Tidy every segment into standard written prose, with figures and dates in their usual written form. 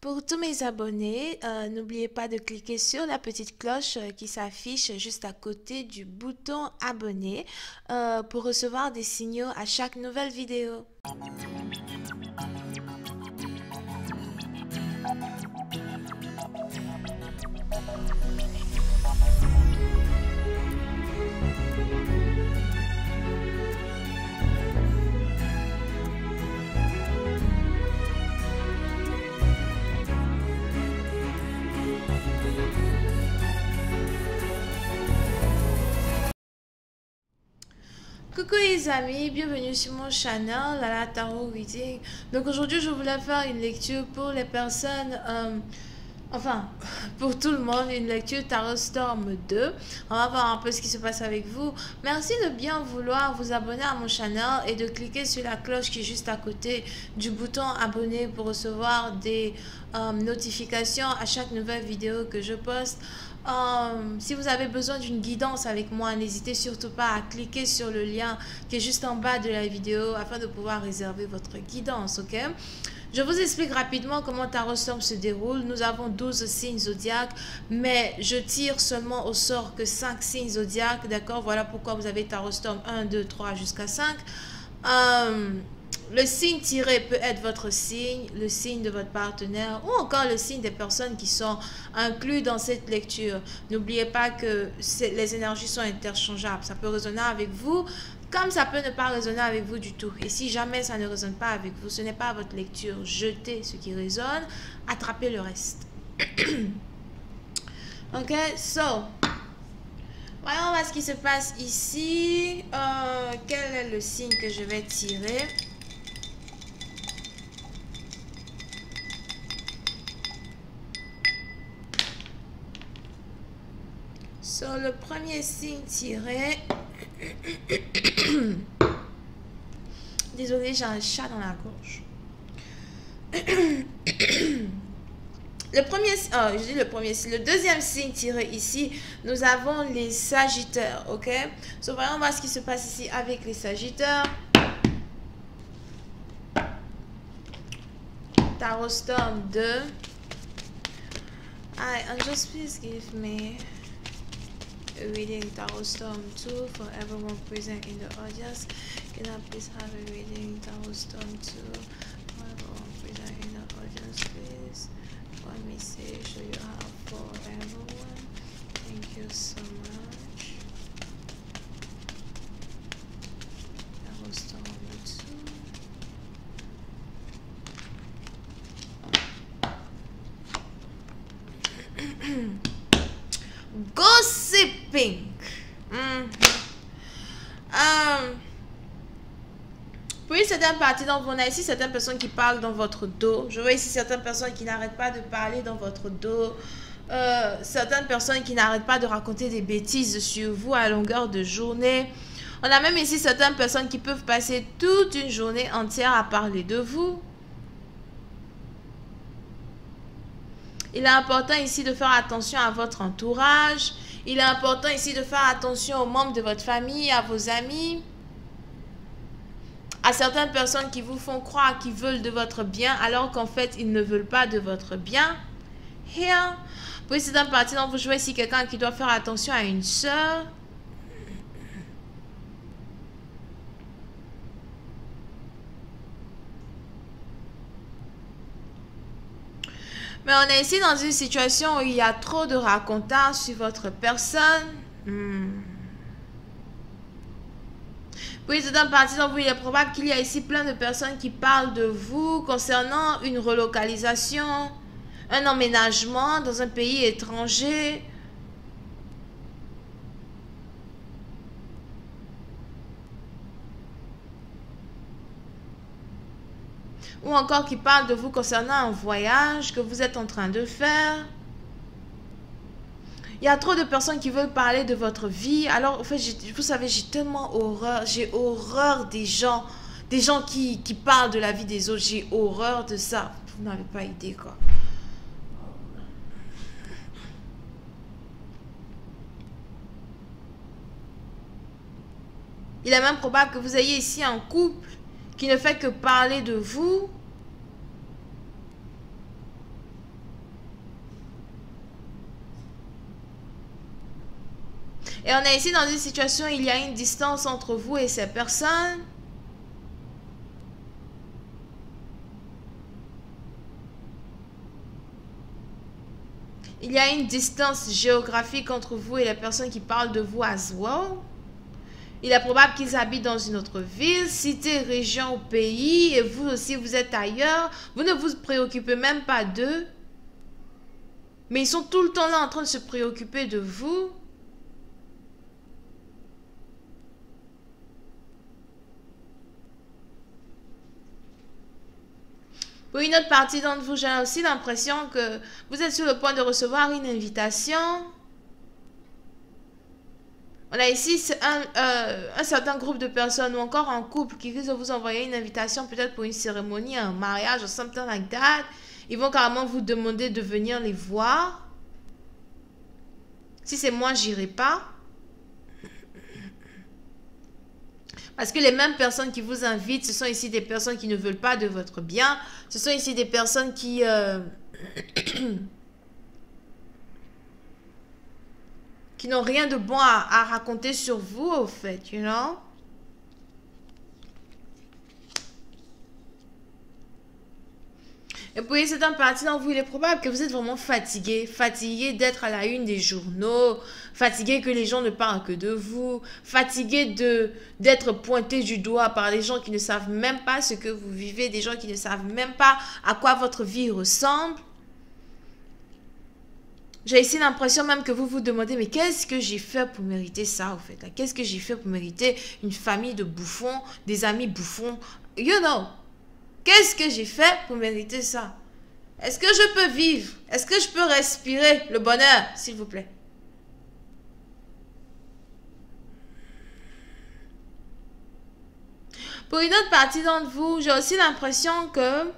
Pour tous mes abonnés, n'oubliez pas de cliquer sur la petite cloche qui s'affiche juste à côté du bouton abonner pour recevoir des signaux à chaque nouvelle vidéo. Coucou les amis, bienvenue sur mon channel Lala Tarot Reading. Donc aujourd'hui je voulais faire une lecture pour les personnes, enfin pour tout le monde, une lecture Tarot Storm 2. On va voir un peu ce qui se passe avec vous. Merci de bien vouloir vous abonner à mon channel et de cliquer sur la cloche qui est juste à côté du bouton abonner pour recevoir des notifications à chaque nouvelle vidéo que je poste. Si vous avez besoin d'une guidance avec moi, n'hésitez surtout pas à cliquer sur le lien qui est juste en bas de la vidéo afin de pouvoir réserver votre guidance, ok? Je vous explique rapidement comment Tarot Storm se déroule. Nous avons 12 signes zodiaques, mais je tire seulement au sort que 5 signes zodiaques, d'accord? Voilà pourquoi vous avez Tarot Storm 1, 2, 3 jusqu'à 5. Le signe tiré peut être votre signe, le signe de votre partenaire ou encore le signe des personnes qui sont inclus dans cette lecture. N'oubliez pas que les énergies sont interchangeables. Ça peut résonner avec vous comme ça peut ne pas résonner avec vous du tout. Et si jamais ça ne résonne pas avec vous, ce n'est pas votre lecture. Jetez ce qui résonne, attrapez le reste. Ok, so... voyons voir ce qui se passe ici. Quel est le signe que je vais tirer? Sur le premier signe tiré, désolé, j'ai un chat dans la gorge. Le deuxième signe tiré ici, nous avons les Sagittaires, ok? So, voyons voir ce qui se passe ici avec les Sagittaires. Tarot Storm 2. Hi, and just please give me a reading Tarot Storm 2 for everyone present in the audience. Can I please have a reading Tarot Storm 2 for everyone present in the audience, please? What message do you have for everyone? Thank you so much. Tarot Storm 2. Gossiping. Pour une certaine partie d'entre vous, on a ici certaines personnes qui parlent dans votre dos. Je vois ici certaines personnes qui n'arrêtent pas de parler dans votre dos. Certaines personnes qui n'arrêtent pas de raconter des bêtises sur vous à longueur de journée. On a même ici certaines personnes qui peuvent passer toute une journée entière à parler de vous. Il est important ici de faire attention à votre entourage. Il est important ici de faire attention aux membres de votre famille, à vos amis, à certaines personnes qui vous font croire qu'ils veulent de votre bien alors qu'en fait, ils ne veulent pas de votre bien. Here. Pour cette partie, donc, vous jouez ici quelqu'un qui doit faire attention à une sœur. Mais on est ici dans une situation où il y a trop de racontars sur votre personne. Puis dans partie, donc, il est probable qu'il y a ici plein de personnes qui parlent de vous concernant une relocalisation, un emménagement dans un pays étranger. Ou encore qui parle de vous concernant un voyage que vous êtes en train de faire. Il y a trop de personnes qui veulent parler de votre vie. Alors, en fait, vous savez, j'ai tellement horreur. J'ai horreur des gens qui parlent de la vie des autres. J'ai horreur de ça. Vous n'avez pas idée, quoi. Il est même probable que vous ayez ici un couple qui ne fait que parler de vous Et on est ici dans une situation où il y a une distance entre vous et ces personnes. Il y a une distance géographique entre vous et les personnes qui parlent de vous as well. Il est probable qu'ils habitent dans une autre ville, cité, région ou pays, et vous aussi vous êtes ailleurs. Vous ne vous préoccupez même pas d'eux. Mais ils sont tout le temps là en train de se préoccuper de vous. Pour une autre partie d'entre vous, j'ai aussi l'impression que vous êtes sur le point de recevoir une invitation. On a ici un certain groupe de personnes ou encore un couple qui risque de vous envoyer une invitation peut-être pour une cérémonie, un mariage ou something like that. Ils vont carrément vous demander de venir les voir. Si c'est moi, j'irai pas. Parce que les mêmes personnes qui vous invitent, ce sont ici des personnes qui ne veulent pas de votre bien. Ce sont ici des personnes qui... qui n'ont rien de bon à raconter sur vous, au fait, you know? Et puis, c'est un parti dans vous, il est probable que vous êtes vraiment fatigué. Fatigué d'être à la une des journaux. Fatigué que les gens ne parlent que de vous. Fatigué d'être pointé du doigt par des gens qui ne savent même pas ce que vous vivez. Des gens qui ne savent même pas à quoi votre vie ressemble. J'ai ici l'impression même que vous vous demandez, mais qu'est-ce que j'ai fait pour mériter ça, au fait? Qu'est-ce que j'ai fait pour mériter une famille de bouffons, des amis bouffons? You know. Qu'est-ce que j'ai fait pour mériter ça? Est-ce que je peux vivre? Est-ce que je peux respirer le bonheur, s'il vous plaît? Pour une autre partie d'entre vous, j'ai aussi l'impression que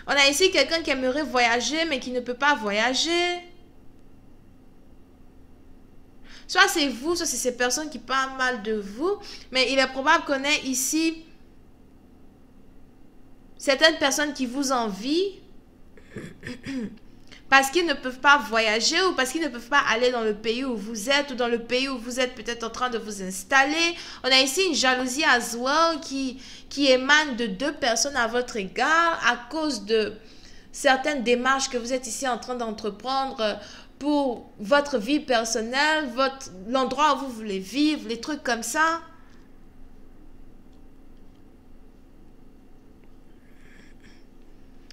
on a ici quelqu'un qui aimerait voyager, mais qui ne peut pas voyager. Soit c'est vous, soit c'est ces personnes qui parlent mal de vous, mais il est probable qu'on ait ici certaines personnes qui vous envient parce qu'ils ne peuvent pas voyager ou parce qu'ils ne peuvent pas aller dans le pays où vous êtes ou dans le pays où vous êtes peut-être en train de vous installer. On a ici une jalousie as well qui émane de deux personnes à votre égard à cause de certaines démarches que vous êtes ici en train d'entreprendre pour votre vie personnelle, l'endroit où vous voulez vivre, les trucs comme ça.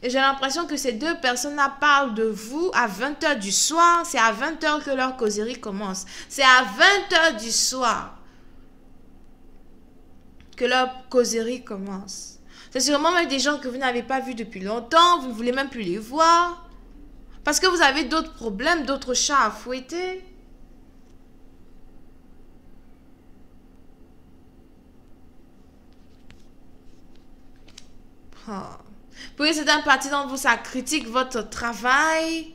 Et j'ai l'impression que ces deux personnes-là parlent de vous à 20 h du soir. C'est à 20 h que leur causerie commence. C'est à 20 h du soir que leur causerie commence. C'est sûrement même des gens que vous n'avez pas vus depuis longtemps. Vous ne voulez même plus les voir. Parce que vous avez d'autres problèmes, d'autres chats à fouetter. Oh. Puis certaines parties d'entre vous, ça critique votre travail.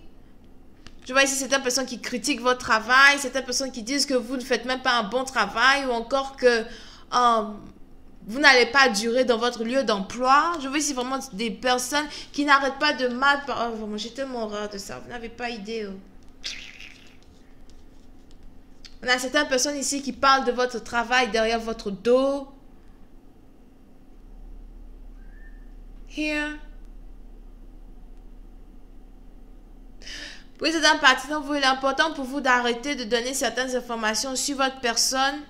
Je vois ici certaines personnes qui critiquent votre travail, certaines personnes qui disent que vous ne faites même pas un bon travail ou encore que vous n'allez pas durer dans votre lieu d'emploi. Je vois ici vraiment des personnes qui n'arrêtent pas de mal parler. Oh, j'ai tellement horreur de ça, vous n'avez pas idée. Oh. On a certaines personnes ici qui parlent de votre travail derrière votre dos. Here. Oui, c'est un parti dont il est important pour vous d'arrêter de donner certaines informations sur votre personne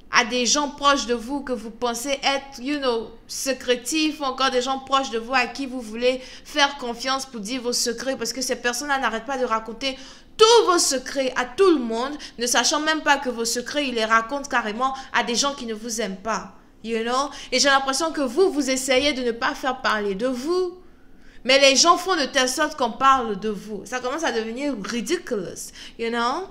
à des gens proches de vous que vous pensez être, you know, secrétifs ou encore des gens proches de vous à qui vous voulez faire confiance pour dire vos secrets parce que ces personnes-là n'arrêtent pas de raconter tous vos secrets à tout le monde, ne sachant même pas que vos secrets, ils les racontent carrément à des gens qui ne vous aiment pas, you know. Et j'ai l'impression que vous essayez de ne pas faire parler de vous. Mais les gens font de telle sorte qu'on parle de vous. Ça commence à devenir ridiculous, you know?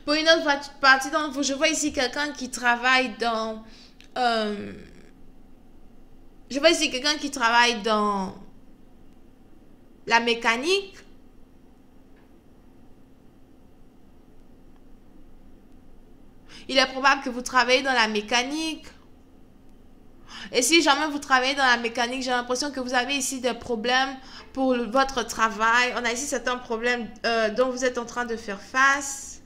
Pour une autre partie d'entre vous, je vois ici quelqu'un qui travaille dans... je vois ici quelqu'un qui travaille dans la mécanique. Il est probable que vous travaillez dans la mécanique. Et si jamais vous travaillez dans la mécanique, j'ai l'impression que vous avez ici des problèmes pour votre travail. On a ici certains problèmes dont vous êtes en train de faire face.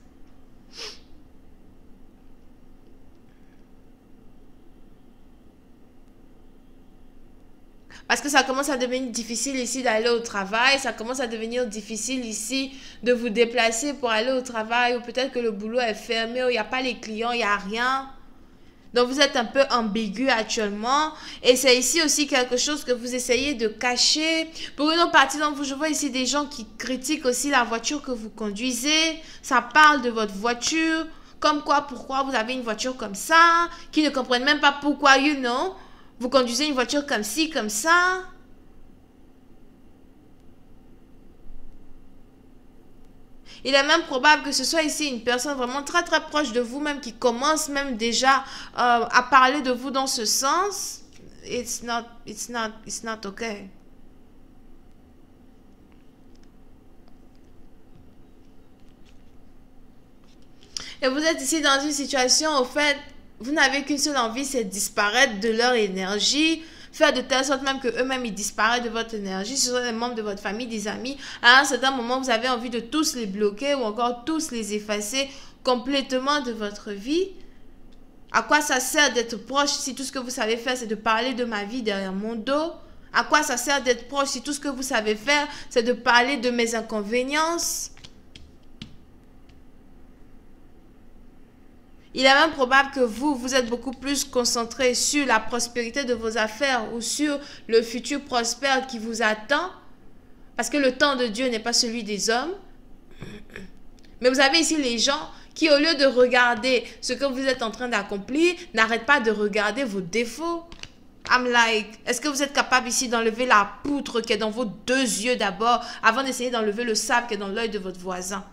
Parce que ça commence à devenir difficile ici d'aller au travail. Ça commence à devenir difficile ici de vous déplacer pour aller au travail. Ou peut-être que le boulot est fermé, ou il n'y a pas les clients, il n'y a rien. Donc vous êtes un peu ambigu actuellement. Et c'est ici aussi quelque chose que vous essayez de cacher. Pour une autre partie d'entre vous, je vois ici des gens qui critiquent aussi la voiture que vous conduisez. Ça parle de votre voiture. Comme quoi, pourquoi vous avez une voiture comme ça. Qui ne comprennent même pas pourquoi, you know. Vous conduisez une voiture comme ci, comme ça. Il est même probable que ce soit ici une personne vraiment très très proche de vous, même qui commence même déjà à parler de vous dans ce sens. It's not okay. Et vous êtes ici dans une situation, au fait, vous n'avez qu'une seule envie, c'est disparaître de leur énergie, faire de telle sorte même que eux-mêmes ils disparaissent de votre énergie. Ce sont des membres de votre famille, des amis. À un certain moment, vous avez envie de tous les bloquer ou encore tous les effacer complètement de votre vie. À quoi ça sert d'être proche si tout ce que vous savez faire, c'est de parler de ma vie derrière mon dos? À quoi ça sert d'être proche si tout ce que vous savez faire, c'est de parler de mes inconvéniences? Il est même probable que vous êtes beaucoup plus concentré sur la prospérité de vos affaires ou sur le futur prospère qui vous attend. Parce que le temps de Dieu n'est pas celui des hommes. Mais vous avez ici les gens qui, au lieu de regarder ce que vous êtes en train d'accomplir, n'arrêtent pas de regarder vos défauts. I'm like, est-ce que vous êtes capable ici d'enlever la poutre qui est dans vos deux yeux d'abord avant d'essayer d'enlever le sable qui est dans l'œil de votre voisin?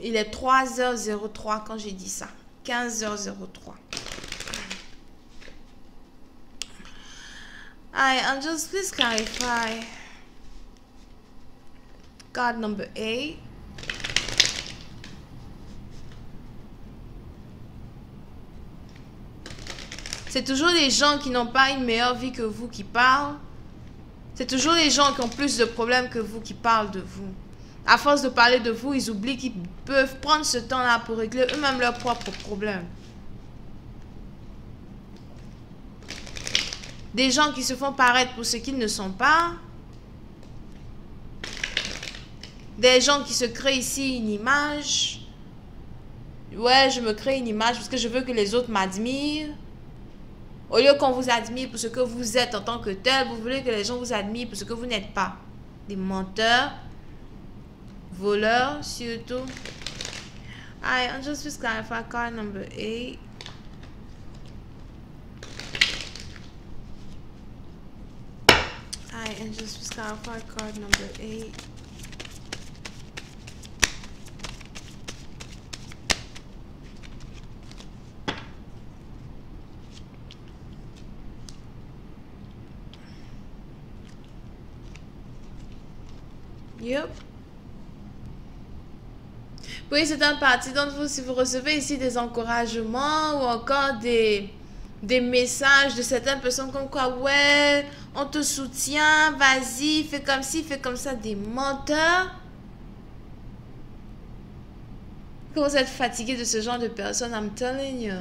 Il est 3h03 quand j'ai dit ça. 15h03. Angels, please clarify. Card number 8. C'est toujours les gens qui n'ont pas une meilleure vie que vous qui parlent. C'est toujours les gens qui ont plus de problèmes que vous qui parlent de vous. À force de parler de vous, ils oublient qu'ils peuvent prendre ce temps-là pour régler eux-mêmes leurs propres problèmes. Des gens qui se font paraître pour ce qu'ils ne sont pas. Des gens qui se créent ici une image. Ouais, je me crée une image parce que je veux que les autres m'admirent. Au lieu qu'on vous admire pour ce que vous êtes en tant que tel, vous voulez que les gens vous admirent pour ce que vous n'êtes pas. Des menteurs. Voleurs, surtout. I'm just please clarify card number 8. And just please clarify card number 8. Yep. Oui, c'est un parti d'entre vous, si vous recevez ici des encouragements ou encore des messages de certaines personnes comme quoi, ouais, on te soutient, vas-y, fais comme ci, fais comme ça, des menteurs. Que vous êtes fatigué de ce genre de personnes, I'm telling you.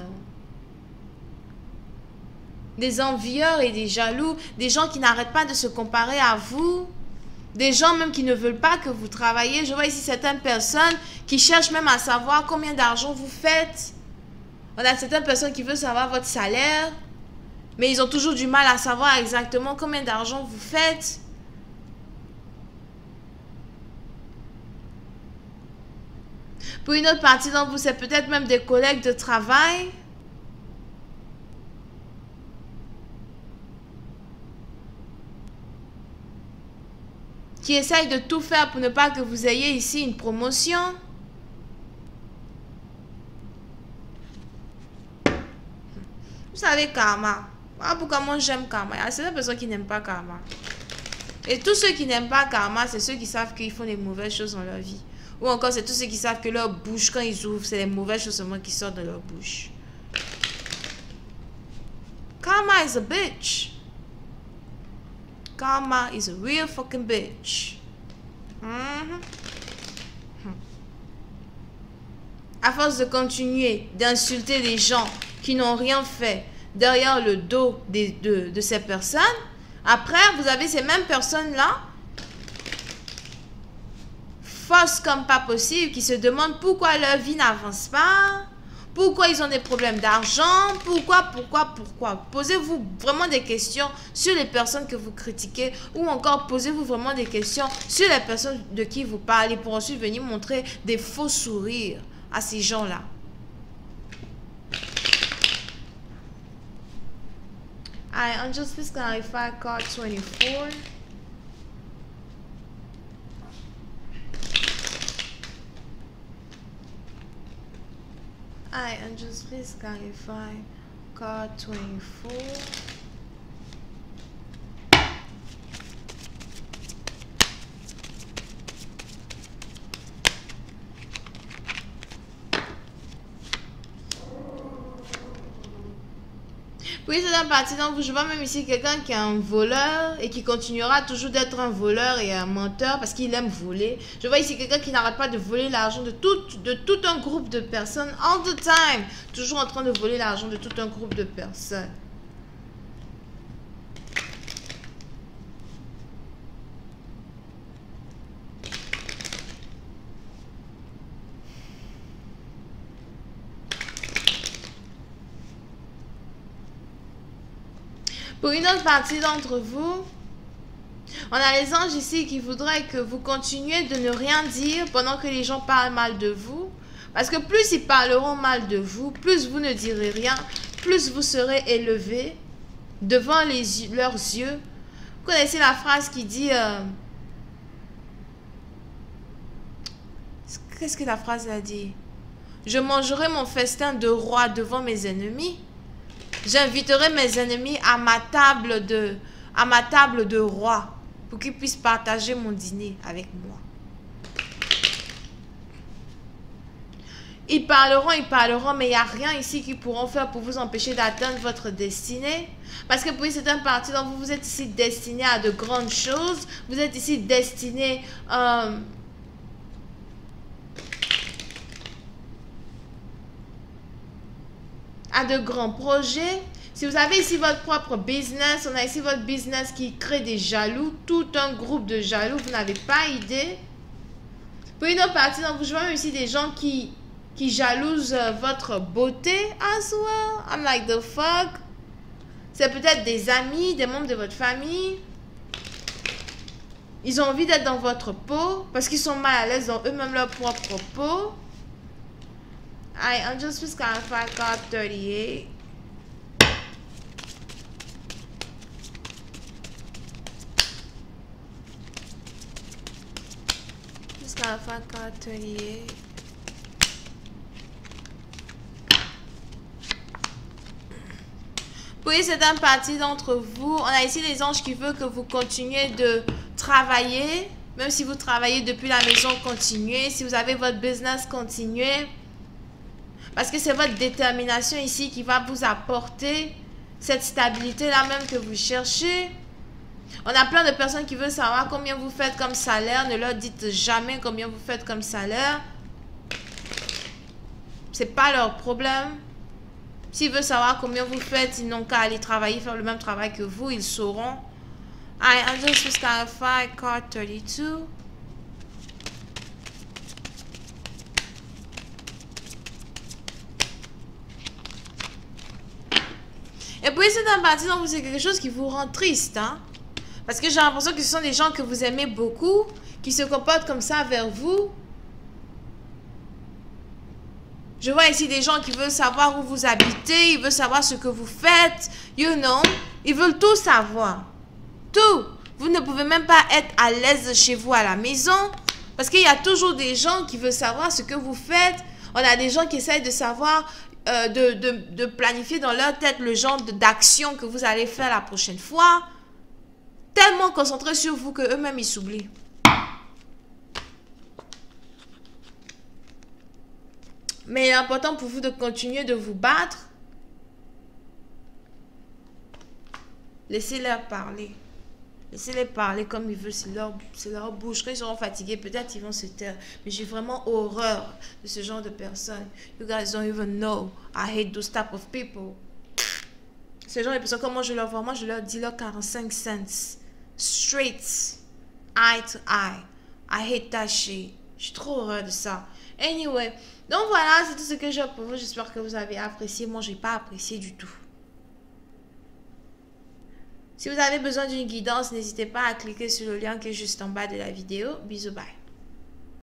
Des envieurs et des jaloux, des gens qui n'arrêtent pas de se comparer à vous. Des gens même qui ne veulent pas que vous travaillez. Je vois ici certaines personnes qui cherchent même à savoir combien d'argent vous faites. On a certaines personnes qui veulent savoir votre salaire. Mais ils ont toujours du mal à savoir exactement combien d'argent vous faites. Pour une autre partie d'entre vous, c'est peut-être même des collègues de travail. Qui essayent de tout faire pour ne pas que vous ayez ici une promotion. Vous savez, karma. Ah, pourquoi moi j'aime karma? Il y a certaines personnes qui n'aiment pas karma. Et tous ceux qui n'aiment pas karma, c'est ceux qui savent qu'ils font des mauvaises choses dans leur vie. Ou encore, c'est tous ceux qui savent que leur bouche, quand ils ouvrent, c'est les mauvaises choses seulement qui sortent de leur bouche. Karma is a bitch. Karma is a real fucking bitch. À force de continuer d'insulter des gens qui n'ont rien fait derrière le dos de ces personnes, après, vous avez ces mêmes personnes-là, fausses comme pas possible, qui se demandent pourquoi leur vie n'avance pas, pourquoi ils ont des problèmes d'argent, pourquoi. Posez-vous vraiment des questions sur les personnes que vous critiquez ou encore posez-vous vraiment des questions sur les personnes de qui vous parlez pour ensuite venir montrer des faux sourires à ces gens-là. Alright, Angels, please clarify card 24. Alright, Angels, please clarify card 24. Oui, c'est un parti dans vous. Je vois même ici quelqu'un qui est un voleur et qui continuera toujours d'être un voleur et un menteur parce qu'il aime voler. Je vois ici quelqu'un qui n'arrête pas de voler l'argent de tout un groupe de personnes all the time. Toujours en train de voler l'argent de tout un groupe de personnes. Pour une autre partie d'entre vous, on a les anges ici qui voudraient que vous continuiez de ne rien dire pendant que les gens parlent mal de vous. Parce que plus ils parleront mal de vous, plus vous ne direz rien, plus vous serez élevé devant leurs yeux. Vous connaissez la phrase qui dit... Qu'est-ce que la phrase a dit? Je mangerai mon festin de roi devant mes ennemis. J'inviterai mes ennemis à ma table de roi pour qu'ils puissent partager mon dîner avec moi. Ils parleront, mais il n'y a rien ici qu'ils pourront faire pour vous empêcher d'atteindre votre destinée. Parce que pour certaines parties dont vous êtes ici destiné à de grandes choses. Vous êtes ici destiné à de grands projets. Si vous avez ici votre propre business, on a ici votre business qui crée des jaloux, tout un groupe de jaloux, vous n'avez pas idée. Pour une autre partie, donc, je vois même ici des gens qui jalousent votre beauté as well. I'm like, the fuck? C'est peut-être des amis, des membres de votre famille. Ils ont envie d'être dans votre peau parce qu'ils sont mal à l'aise dans eux-mêmes leur propre peau. I'm just clarify card 38. Just clarify card 38. Pour certaines parties d'entre vous, on a ici les anges qui veulent que vous continuez de travailler. Même si vous travaillez depuis la maison, continuez. Si vous avez votre business, continuez. Parce que c'est votre détermination ici qui va vous apporter cette stabilité-là même que vous cherchez. On a plein de personnes qui veulent savoir combien vous faites comme salaire. Ne leur dites jamais combien vous faites comme salaire. C'est pas leur problème. S'ils veulent savoir combien vous faites, ils n'ont qu'à aller travailler, faire le même travail que vous. Ils sauront. I'm just clarify card 32. Et puis c'est un parti dont c'est quelque chose qui vous rend triste, hein? Parce que j'ai l'impression que ce sont des gens que vous aimez beaucoup, qui se comportent comme ça vers vous. Je vois ici des gens qui veulent savoir où vous habitez, ils veulent savoir ce que vous faites, you know. Ils veulent tout savoir. Tout. Vous ne pouvez même pas être à l'aise chez vous à la maison, parce qu'il y a toujours des gens qui veulent savoir ce que vous faites. On a des gens qui essayent de savoir... de planifier dans leur tête le genre d'action que vous allez faire la prochaine fois. tellement concentrés sur vous que eux-mêmes ils s'oublient. Mais il est important pour vous de continuer de vous battre. Laissez-les parler. Laissez-les parler comme ils veulent. C'est leur bouche. Quand ils seront fatigués, peut-être ils vont se taire. Mais j'ai vraiment horreur de ce genre de personnes. You guys don't even know. I hate those type of people. Ces gens de personnes, comment je leur vois? Moi, je leur dis leur 45 cents. Straight. Eye to eye. I hate that shit. J'ai trop horreur de ça. Anyway. Donc voilà, c'est tout ce que j'ai pour vous. J'espère que vous avez apprécié. Moi, j'ai pas apprécié du tout. Si vous avez besoin d'une guidance, n'hésitez pas à cliquer sur le lien qui est juste en bas de la vidéo. Bisous, bye.